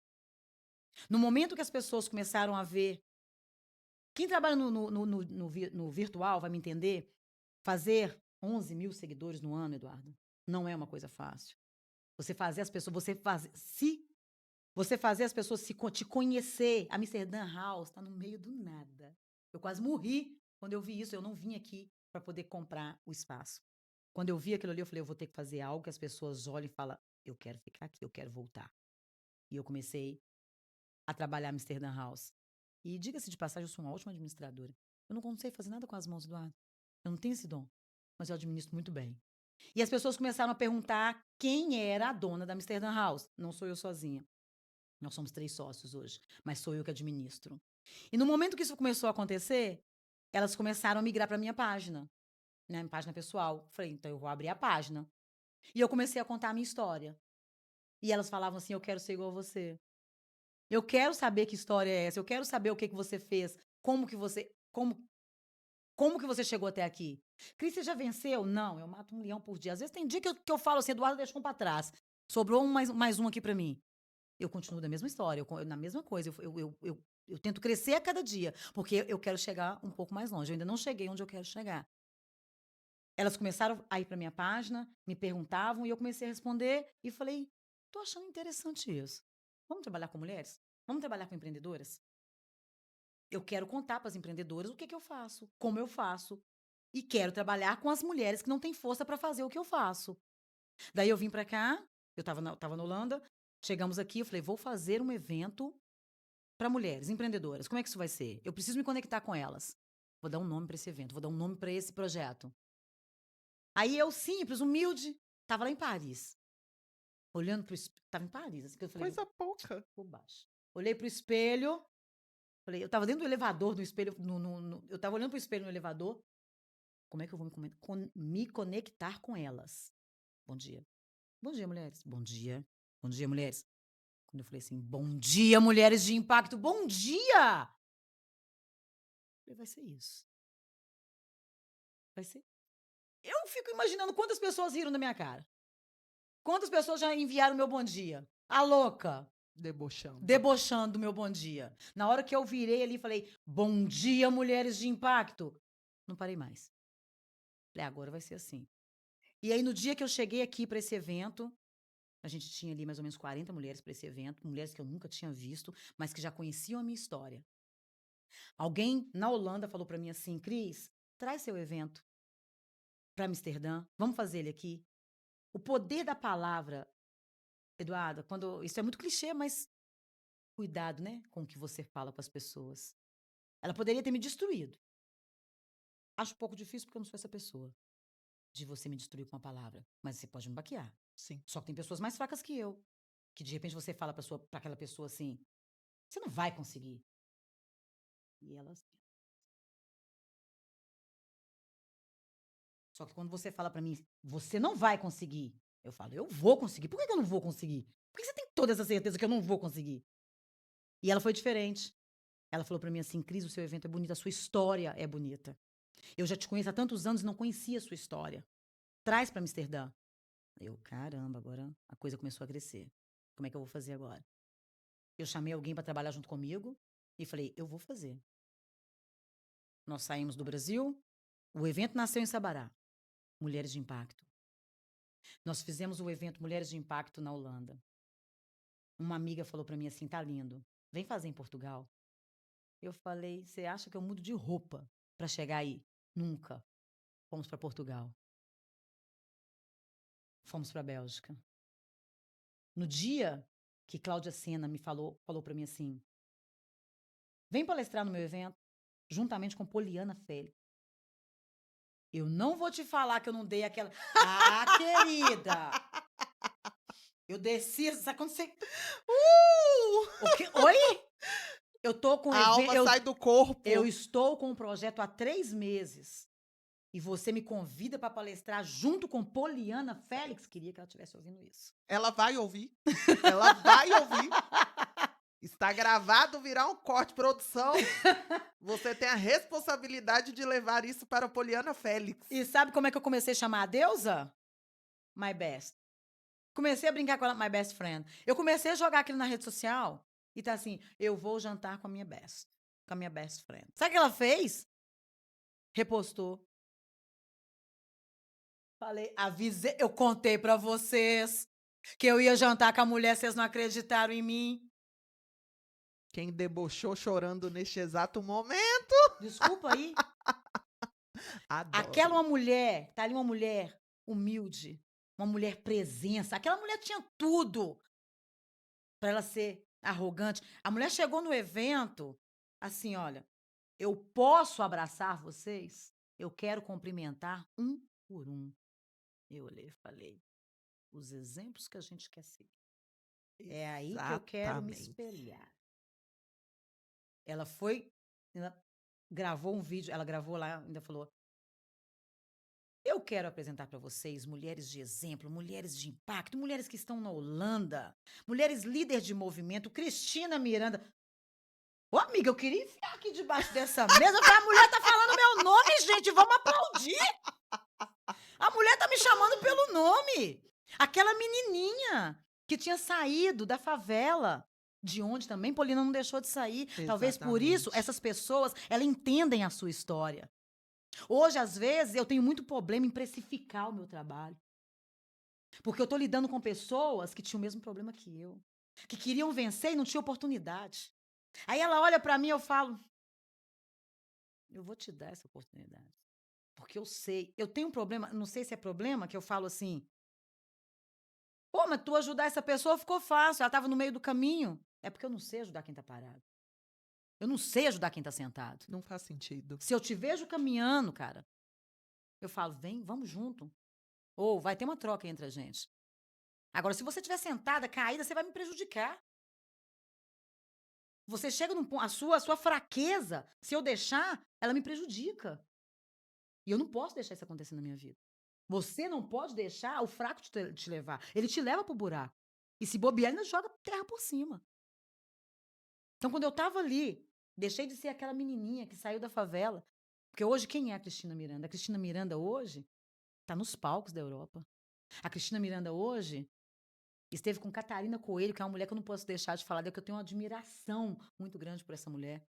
No momento que as pessoas começaram a ver, quem trabalha no virtual vai me entender, fazer 11 mil seguidores no ano, Eduardo, não é uma coisa fácil. Você fazer as pessoas, você fazer as pessoas te conhecer, Amsterdã House está no meio do nada. Eu quase morri quando eu vi isso, eu não vim aqui para poder comprar o espaço. Quando eu vi aquilo ali, eu falei, eu vou ter que fazer algo que as pessoas olhem e falem, eu quero ficar aqui, eu quero voltar. E eu comecei a trabalhar Amsterdã House. E diga-se de passagem, eu sou uma ótima administradora. Eu não sei fazer nada com as mãos, Eduardo. Eu não tenho esse dom, mas eu administro muito bem. E as pessoas começaram a perguntar quem era a dona da Amsterdã House. Não sou eu sozinha. Nós somos 3 sócios hoje, mas sou eu que administro. E no momento que isso começou a acontecer, elas começaram a migrar para minha página, né, minha página pessoal. Falei, então eu vou abrir a página. E eu comecei a contar a minha história. E elas falavam assim: eu quero ser igual a você. Eu quero saber que história é essa, eu quero saber o que que você fez, como que você chegou até aqui. Cris, você já venceu? Não, eu mato um leão por dia. Às vezes tem dia que eu falo assim: "Eduardo deixou um pra trás, sobrou mais um aqui pra mim". Eu continuo da mesma história, na mesma coisa, eu tento crescer a cada dia, porque eu quero chegar um pouco mais longe, eu ainda não cheguei onde eu quero chegar. Elas começaram a ir para minha página, me perguntavam e eu comecei a responder e falei: "Tô achando interessante isso. Vamos trabalhar com mulheres? Vamos trabalhar com empreendedoras? Eu quero contar para as empreendedoras o que que eu faço, como eu faço, e quero trabalhar com as mulheres que não têm força para fazer o que eu faço". Daí eu vim para cá, eu estava na Holanda, chegamos aqui, eu falei: "Vou fazer um evento para mulheres empreendedoras. Como é que isso vai ser? Eu preciso me conectar com elas. Vou dar um nome para esse evento, vou dar um nome para esse projeto". Aí eu, simples, humilde, estava lá em Paris, olhando para o espelho, estava em Paris, assim, que eu falei: Coisa pouca. "Bobagem". Olhei para o espelho, falei, eu estava dentro do elevador, no espelho, eu estava olhando para o espelho no elevador, como é que eu vou me conectar com elas? Bom dia. Bom dia, mulheres. Bom dia. Bom dia, mulheres. Quando eu falei assim: "Bom dia, mulheres de impacto, bom dia!", falei: "Vai ser isso, vai ser". Eu fico imaginando quantas pessoas riram da minha cara. Quantas pessoas já enviaram meu bom dia? A louca, Debochando. debochando do meu bom dia. Na hora que eu virei ali e falei: "Bom dia, mulheres de impacto", não parei mais. Falei: "Agora vai ser assim". E aí no dia que eu cheguei aqui para esse evento, a gente tinha ali mais ou menos 40 mulheres para esse evento, mulheres que eu nunca tinha visto, mas que já conheciam a minha história. Alguém na Holanda falou para mim assim: "Cris, traz seu evento para Amsterdã, vamos fazer ele aqui". O poder da palavra, Eduardo, quando isso é muito clichê, mas cuidado, né, com o que você fala para as pessoas. Ela poderia ter me destruído. Acho um pouco difícil porque eu não sou essa pessoa, de você me destruir com uma palavra, mas você pode me baquear. Sim. Só que tem pessoas mais fracas que eu, que de repente você fala para aquela pessoa assim: "Você não vai conseguir". E elas Só que quando você fala para mim: "Você não vai conseguir", eu falo: "Eu vou conseguir. Por que que eu não vou conseguir? Por que você tem toda essa certeza que eu não vou conseguir?". E ela foi diferente. Ela falou para mim assim: "Cris, o seu evento é bonito, a sua história é bonita. Eu já te conheço há tantos anos e não conhecia a sua história. Traz para Amsterdã". Eu: "Caramba, agora a coisa começou a crescer. Como é que eu vou fazer agora?". Eu chamei alguém para trabalhar junto comigo e falei: "Eu vou fazer". Nós saímos do Brasil, o evento nasceu em Sabará, Mulheres de Impacto. Nós fizemos o evento Mulheres de Impacto na Holanda. Uma amiga falou para mim assim: "Tá lindo, vem fazer em Portugal". Eu falei: "Você acha que eu mudo de roupa para chegar aí?". Nunca. Fomos para Portugal, fomos para Bélgica. No dia que Cláudia Sena me falou para mim assim: "Vem palestrar no meu evento, juntamente com Poliana Félix". Eu não vou te falar que eu não dei aquela "Ah, querida, eu desci, sabe quando você o quê? Oi? Eu tô com A even alma sai do corpo. eu estou com um projeto há 3 meses, e você me convida para palestrar junto com Poliana Félix", queria que ela estivesse ouvindo isso. Ela vai ouvir. Ela vai ouvir. Está gravado, virá um corte. Produção, você tem a responsabilidade de levar isso para a Poliana Félix. E sabe como é que eu comecei a chamar a deusa? My best. Comecei a brincar com ela, my best friend. Eu comecei a jogar aquilo na rede social e tá assim: "Eu vou jantar com a minha best friend". Sabe o que ela fez? Repostou. Falei: "Avisei, eu contei pra vocês que eu ia jantar com a mulher, vocês não acreditaram em mim". Quem debochou chorando neste exato momento. Desculpa aí. Aquela Adoro. uma mulher, tá ali uma mulher humilde, uma mulher presença. Aquela mulher tinha tudo pra ela ser arrogante. A mulher chegou no evento assim: "Olha, eu posso abraçar vocês? Eu quero cumprimentar um por um". Eu olhei e falei: "Os exemplos que a gente quer seguir. É aí que eu quero me Exatamente. espelhar". Ela foi, ela gravou um vídeo, ela gravou lá, ainda falou: quero apresentar para vocês mulheres de exemplo, mulheres de impacto, mulheres que estão na Holanda, mulheres líderes de movimento, Cristina Miranda. Ô, amiga, eu queria enfiar aqui debaixo dessa mesa. Eu falei, a mulher tá falando meu nome, gente, vamos aplaudir. A mulher tá me chamando pelo nome. Aquela menininha que tinha saído da favela, de onde também Paulina não deixou de sair. Talvez por isso Exatamente. essas pessoas, elas entendem a sua história. Hoje, às vezes, eu tenho muito problema em precificar o meu trabalho. Porque eu estou lidando com pessoas que tinham o mesmo problema que eu. Que queriam vencer e não tinham oportunidade. Aí ela olha para mim e eu falo, eu vou te dar essa oportunidade. Porque eu sei, eu tenho um problema, não sei se é problema, que eu falo assim, pô, mas tu ajudar essa pessoa ficou fácil, ela estava no meio do caminho. É porque eu não sei ajudar quem está parado. Eu não sei ajudar quem está sentado. Não faz sentido. Se eu te vejo caminhando, cara, eu falo, vem, vamos junto. Ou vai ter uma troca entre a gente. Agora, se você estiver sentada, caída, você vai me prejudicar. Você chega num ponto, a sua fraqueza, se eu deixar, ela me prejudica. E eu não posso deixar isso acontecer na minha vida. Você não pode deixar o fraco te levar. Ele te leva pro buraco. E se bobear, ele ainda joga terra por cima. Então, quando eu tava ali, deixei de ser aquela menininha que saiu da favela. Porque hoje, quem é a Cristina Miranda? A Cristina Miranda hoje tá nos palcos da Europa. A Cristina Miranda hoje esteve com Catarina Coelho, que é uma mulher que eu não posso deixar de falar dela, que eu tenho uma admiração muito grande por essa mulher.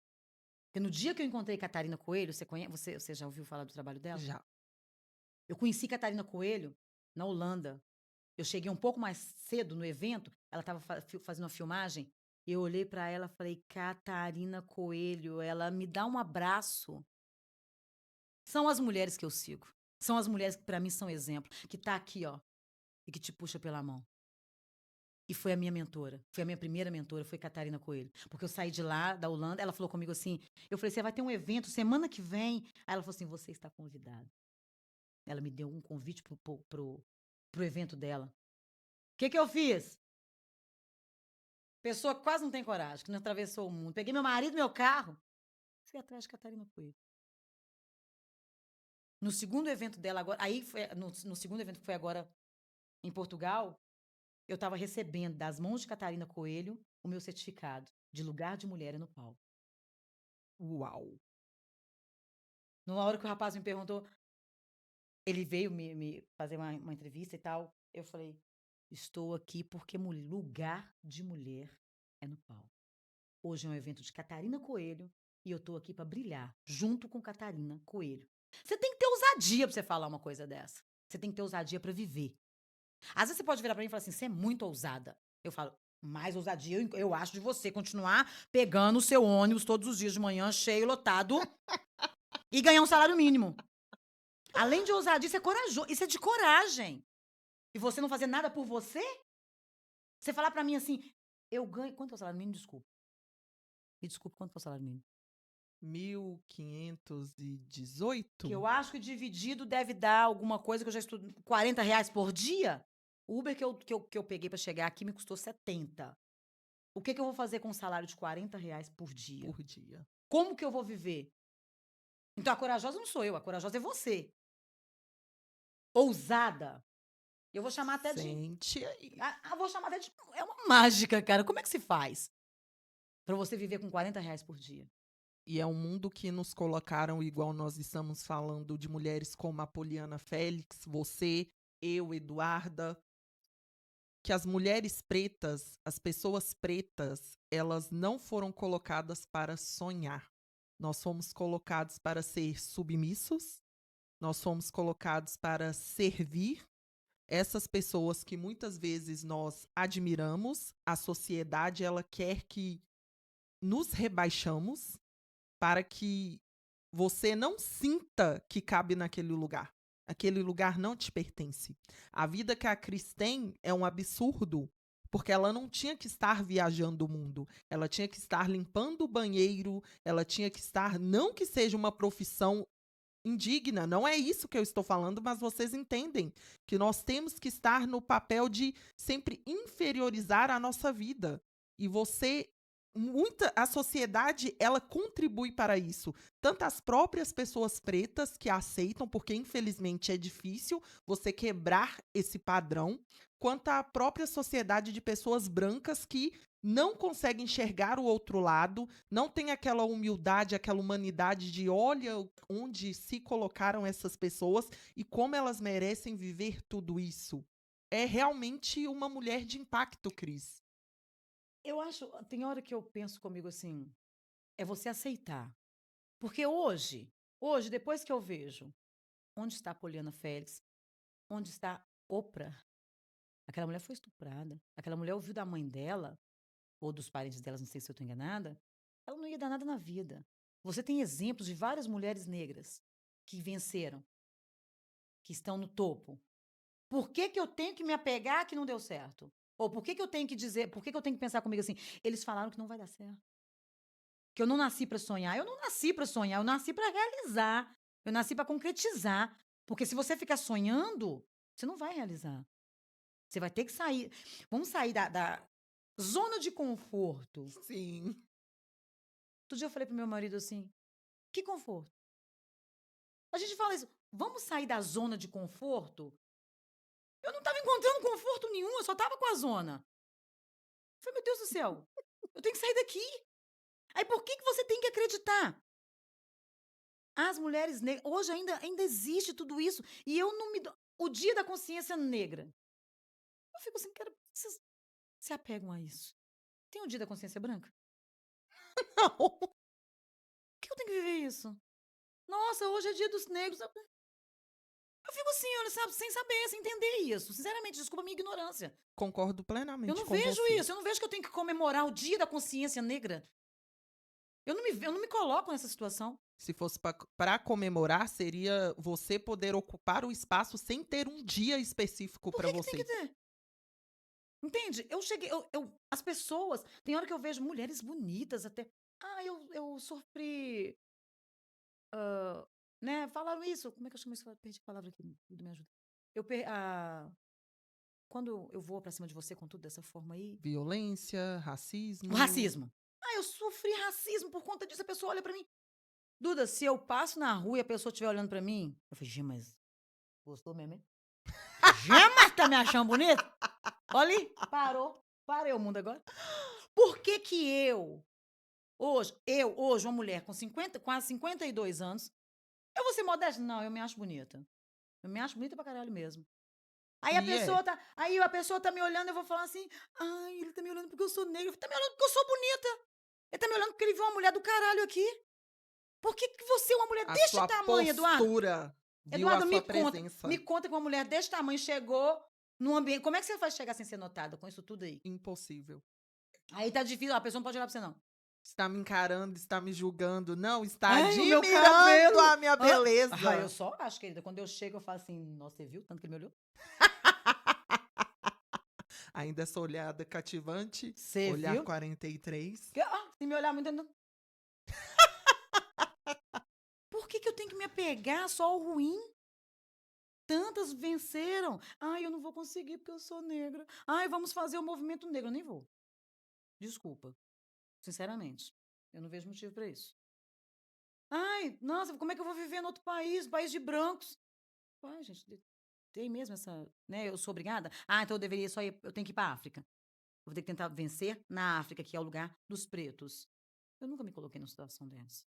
Porque no dia que eu encontrei Catarina Coelho, você já ouviu falar do trabalho dela? Já. Eu conheci Catarina Coelho na Holanda. Eu cheguei um pouco mais cedo no evento, ela estava fazendo uma filmagem, e eu olhei para ela e falei, Catarina Coelho, ela me dá um abraço. São as mulheres que eu sigo. São as mulheres que para mim são exemplo, que tá aqui, ó, e que te puxa pela mão. E foi a minha mentora, foi a minha primeira mentora, foi Catarina Coelho. Porque eu saí de lá, da Holanda, ela falou comigo assim, eu falei, você vai ter um evento semana que vem. Aí ela falou assim, você está convidada. Ela me deu um convite pro evento dela. O que eu fiz? Pessoa que quase não tem coragem, que não atravessou o mundo. Peguei meu marido, meu carro, fui atrás de Catarina Coelho. No segundo evento dela agora, aí foi, no segundo evento que foi agora em Portugal, eu estava recebendo das mãos de Catarina Coelho o meu certificado de lugar de mulher no palco. Uau! Na hora que o rapaz me perguntou, ele veio me fazer uma entrevista e tal, eu falei, estou aqui porque lugar de mulher é no palco. Hoje é um evento de Catarina Coelho e eu estou aqui para brilhar, junto com Catarina Coelho. Você tem que ter ousadia para você falar uma coisa dessa. Você tem que ter ousadia para viver. Às vezes você pode virar para mim e falar assim, você é muito ousada. Eu falo, mais ousadia eu acho de você continuar pegando o seu ônibus todos os dias de manhã, cheio, lotado, e ganhar um salário mínimo. Além de ousadia, isso é corajoso. Isso é de coragem. E você não fazer nada por você? Você falar para mim assim, eu ganho... Quanto é o salário mínimo? Desculpa. Me desculpe, quanto é o salário mínimo? 1.518? Que eu acho que dividido deve dar alguma coisa que eu já estudo. R$ 40 por dia? O Uber que eu peguei para chegar aqui me custou 70. O que eu vou fazer com um salário de R$ 40 por dia? Por dia. Como que eu vou viver? Então a corajosa não sou eu, a corajosa é você. Ousada. Eu vou chamar até de... Sente aí. vou chamar até de... É uma mágica, cara. Como é que se faz? Para você viver com R$ 40 por dia. E é um mundo que nos colocaram, igual nós estamos falando, de mulheres como a Poliana Félix, você, eu, Eduarda, que as mulheres pretas, as pessoas pretas, elas não foram colocadas para sonhar. Nós fomos colocados para ser submissos, nós fomos colocados para servir essas pessoas que muitas vezes nós admiramos. A sociedade, ela quer que nos rebaixamos para que você não sinta que cabe naquele lugar. Aquele lugar não te pertence. A vida que a Cris tem é um absurdo, porque ela não tinha que estar viajando o mundo. Ela tinha que estar limpando o banheiro, ela tinha que estar, não que seja uma profissão indigna, não é isso que eu estou falando, mas vocês entendem que nós temos que estar no papel de sempre inferiorizar a nossa vida. E você a sociedade, ela contribui para isso. Tanto as próprias pessoas pretas que aceitam, porque infelizmente é difícil você quebrar esse padrão, quanto a própria sociedade de pessoas brancas que não conseguem enxergar o outro lado, não tem aquela humildade, aquela humanidade de olha onde se colocaram essas pessoas e como elas merecem viver tudo isso. É realmente uma mulher de impacto, Cris. Eu acho, tem hora que eu penso comigo assim, é você aceitar. Porque hoje, depois que eu vejo onde está a Poliana Félix, onde está Oprah, aquela mulher foi estuprada, aquela mulher ouviu da mãe dela, ou dos parentes delas, não sei se eu estou enganada, ela não ia dar nada na vida. Você tem exemplos de várias mulheres negras que venceram, que estão no topo. Por que que eu tenho que me apegar que não deu certo? Ou por que que eu tenho que dizer, por que que eu tenho que pensar comigo assim, eles falaram que não vai dar certo? Que eu não nasci para sonhar. Eu não nasci para sonhar, eu nasci para realizar. Eu nasci para concretizar. Porque se você ficar sonhando, você não vai realizar. Você vai ter que sair. Vamos sair da zona de conforto. Sim. Outro dia eu falei pro meu marido assim: que conforto? A gente fala isso, vamos sair da zona de conforto? Eu não estava encontrando conforto nenhum, eu só estava com a zona. Eu falei, meu Deus do céu, eu tenho que sair daqui. Aí por que você tem que acreditar? As mulheres negras, hoje ainda existe tudo isso, e eu não me dou. O dia da consciência negra. Eu fico assim, cara, vocês se apegam a isso. Tem o dia da consciência branca? Não. Por que eu tenho que viver isso? Nossa, hoje é dia dos negros. Eu fico assim, olha, sabe, sem saber, sem entender isso. Sinceramente, desculpa a minha ignorância. Concordo Eu plenamente não com vejo você. isso, eu não vejo que eu tenho que comemorar o dia da consciência negra. Eu não me coloco nessa situação. Se fosse para comemorar, seria você poder ocupar o espaço sem ter um dia específico Por para que tem que você. ter? Entende? Eu cheguei, as pessoas, tem hora que eu vejo mulheres bonitas até. Ah, eu sofri, né? Falaram isso. Como é que eu chamo isso? Perdi a palavra aqui, tudo me ajuda. Quando eu vou pra cima de você com tudo dessa forma aí, Violência, o racismo. racismo. Ah, eu sofri racismo por conta disso. A pessoa olha pra mim. Duda, se eu passo na rua e a pessoa estiver olhando pra mim, eu falei, Gê, mas gostou mesmo, hein? Gê, mas tá me achando bonito? Olha ali, parou. Parei o mundo agora. Por que que hoje, uma mulher com 50, quase 52 anos, eu vou ser modesta? Não, eu me acho bonita. Eu me acho bonita pra caralho mesmo. E é. Aí a pessoa tá me olhando, eu vou falar assim, ai, ele tá me olhando porque eu sou negra. Tá me olhando porque eu sou bonita. Ele tá me olhando porque ele viu uma mulher do caralho aqui. Por que que você é uma mulher A deste sua tamanho, Eduardo? postura, viu a Eduardo, sua me presença. conta que uma mulher deste tamanho chegou num ambiente. Como é que você faz chegar sem ser notada com isso tudo aí? Impossível. Aí tá difícil, a pessoa não pode olhar pra você, não. Está me encarando, está me julgando. Não, está Ai, o meu admirando cabelo! a minha Eu beleza. só acho, querida. Quando eu chego, eu falo assim, nossa, você viu tanto que ele me olhou? Ainda essa olhada cativante, Você olhar viu? 43. Se me olhar muito, não. Por que que eu tenho que me apegar só ao ruim? Tantas venceram. Ai, eu não vou conseguir porque eu sou negra. Ai, vamos fazer o movimento negro. Eu nem vou. Desculpa. Sinceramente. Eu não vejo motivo pra isso. Ai, nossa, como é que eu vou viver no outro país, país de brancos? Ai, gente, tem mesmo essa, né? Eu sou obrigada? Ah, então eu deveria só ir, eu tenho que ir pra África. Eu vou ter que tentar vencer na África, que é o lugar dos pretos. Eu nunca me coloquei numa situação dessa.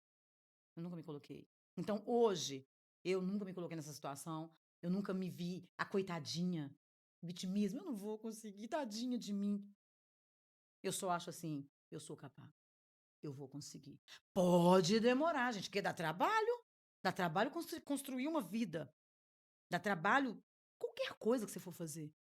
Eu nunca me coloquei. Então, hoje, eu nunca me coloquei nessa situação. Eu nunca me vi a coitadinha, vitimismo. Eu não vou conseguir, tadinha de mim. Eu só acho assim, eu sou capaz. Eu vou conseguir. Pode demorar, gente, porque dá trabalho. Dá trabalho construir uma vida. Dá trabalho qualquer coisa que você for fazer.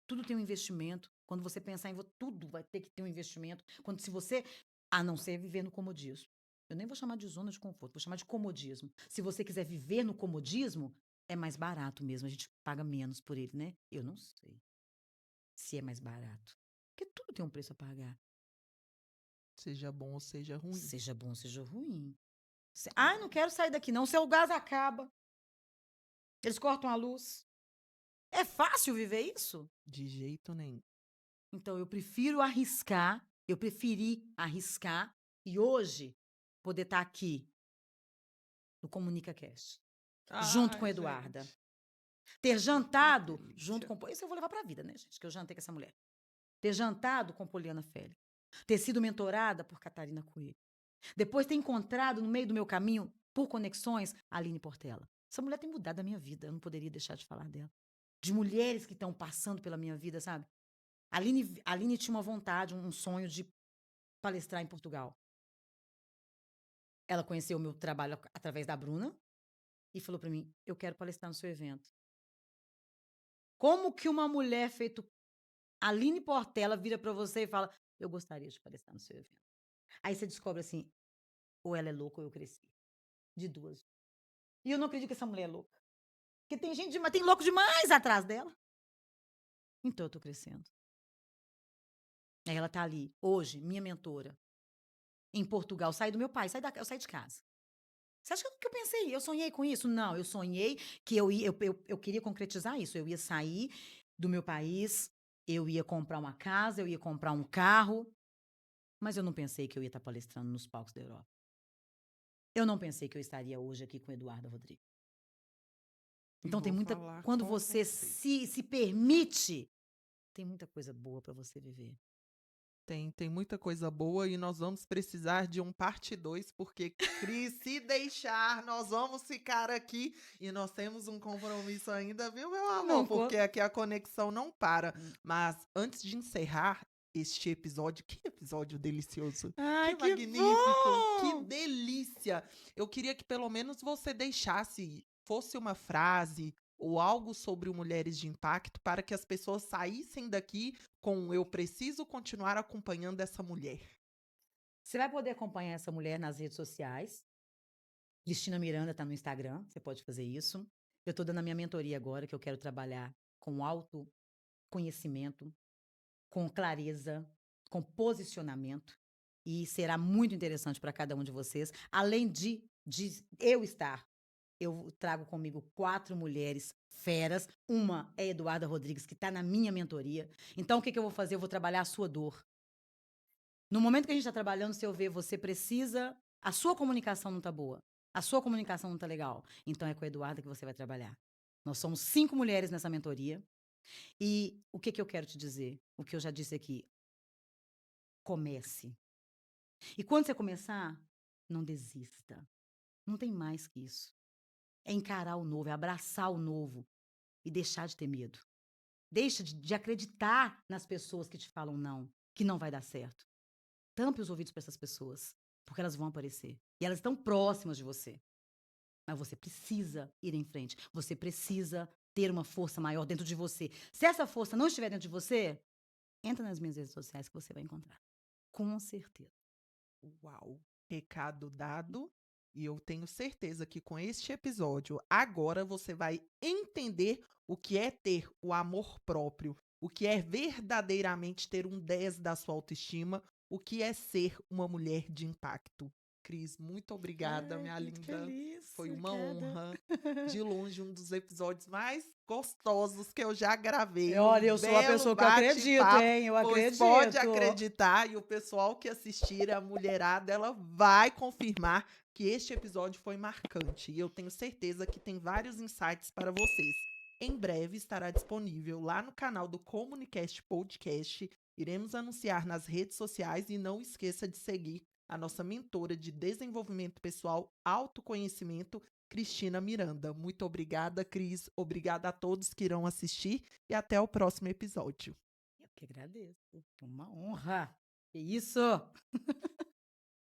Tudo tem um investimento. Quando você pensar tudo vai ter que ter um investimento. Quando se você, a não ser viver no comodismo. Eu nem vou chamar de zona de conforto, vou chamar de comodismo. Se você quiser viver no comodismo, é mais barato mesmo, a gente paga menos por ele, né? Eu não sei se é mais barato. Porque tudo tem um preço a pagar. Seja bom ou seja ruim. Seja bom, seja ruim. Ai, não quero sair daqui não, seu gás acaba. Eles cortam a luz. É fácil viver isso? De jeito nenhum. Então eu prefiro arriscar Eu preferi arriscar e hoje poder estar aqui no ComunicaCast, junto com a Ai, Eduarda. gente. Ter jantado delícia. junto com... Isso eu vou levar pra vida, né, gente? Que eu jantei com essa mulher. Ter jantado com Poliana Félia. Ter sido mentorada por Catarina Coelho. Depois ter encontrado no meio do meu caminho, por conexões, a Aline Portela. Essa mulher tem mudado a minha vida. Eu não poderia deixar de falar dela. De mulheres que estão passando pela minha vida, sabe? A Aline tinha uma vontade, um sonho de palestrar em Portugal. Ela conheceu o meu trabalho através da Bruna e falou pra mim: eu quero palestrar no seu evento. Como que uma mulher feito Aline Portela vira pra você e fala: eu gostaria de palestrar no seu evento? Aí você descobre assim: ou ela é louca ou eu cresci. De duas. E eu não acredito que essa mulher é louca. Porque tem gente, mas tem louco demais atrás dela. Então eu tô crescendo. Aí ela tá ali, hoje, minha mentora, em Portugal. Saí do meu pai, eu saí de casa. Você acha que eu pensei? Eu sonhei com isso? Não, eu sonhei que eu queria concretizar isso. Eu ia sair do meu país, eu ia comprar uma casa, eu ia comprar um carro, mas eu não pensei que eu ia estar palestrando nos palcos da Europa. Eu não pensei que eu estaria hoje aqui com Eduardo Rodrigues. E Então tem vou muita. falar Quando com você você. se permite, tem muita coisa boa para você viver. Tem muita coisa boa e nós vamos precisar de um parte 2, porque, Cris, se deixar, nós vamos ficar aqui e nós temos um compromisso ainda, viu, meu amor? Não, Porque aqui a conexão não para. Mas antes de encerrar este episódio, que episódio delicioso, Ai, que que magnífico, que bom! delícia! Eu queria que pelo menos você deixasse, fosse uma frase ou algo sobre o Mulheres de Impacto para que as pessoas saíssem daqui com eu preciso continuar acompanhando essa mulher. Você vai poder acompanhar essa mulher nas redes sociais. Cristina Miranda está no Instagram, você pode fazer isso. Eu estou dando a minha mentoria agora, que eu quero trabalhar com autoconhecimento, com clareza, com posicionamento. E será muito interessante para cada um de vocês. Além de eu estar, eu trago comigo 4 mulheres feras. Uma é Eduarda Rodrigues, que está na minha mentoria. Então, o que eu vou fazer? Eu vou trabalhar a sua dor. No momento que a gente está trabalhando, se eu ver, você precisa. A sua comunicação não está boa. A sua comunicação não está legal. Então é com a Eduarda que você vai trabalhar. Nós somos 5 mulheres nessa mentoria. E o que eu quero te dizer? O que eu já disse aqui. Comece. E quando você começar, não desista. Não tem mais que isso. É encarar o novo, é abraçar o novo e deixar de ter medo. Deixa de acreditar nas pessoas que te falam não, que não vai dar certo. Tampe os ouvidos para essas pessoas, porque elas vão aparecer. E elas estão próximas de você. Mas você precisa ir em frente. Você precisa ter uma força maior dentro de você. Se essa força não estiver dentro de você, entra nas minhas redes sociais que você vai encontrar. Com certeza. Uau! Recado dado. E eu tenho certeza que com este episódio, agora você vai entender o que é ter o amor próprio, o que é verdadeiramente ter um 10 da sua autoestima, o que é ser uma mulher de impacto. Cris, muito obrigada, Ai, minha muito linda. feliz. Foi uma Obrigada. honra. De longe, um dos episódios mais gostosos que eu já gravei. Um Olha, eu sou a belo pessoa que eu acredito, bate-papo. hein? Eu Pois pode acredito. acreditar, e o pessoal que assistir, a mulherada, ela vai confirmar que este episódio foi marcante. E eu tenho certeza que tem vários insights para vocês. Em breve estará disponível lá no canal do Comunicast Podcast. Iremos anunciar nas redes sociais e não esqueça de seguir a nossa mentora de desenvolvimento pessoal, autoconhecimento, Cristina Miranda. Muito obrigada, Cris. Obrigada a todos que irão assistir e até o próximo episódio. Eu que agradeço. Uma honra. Que isso?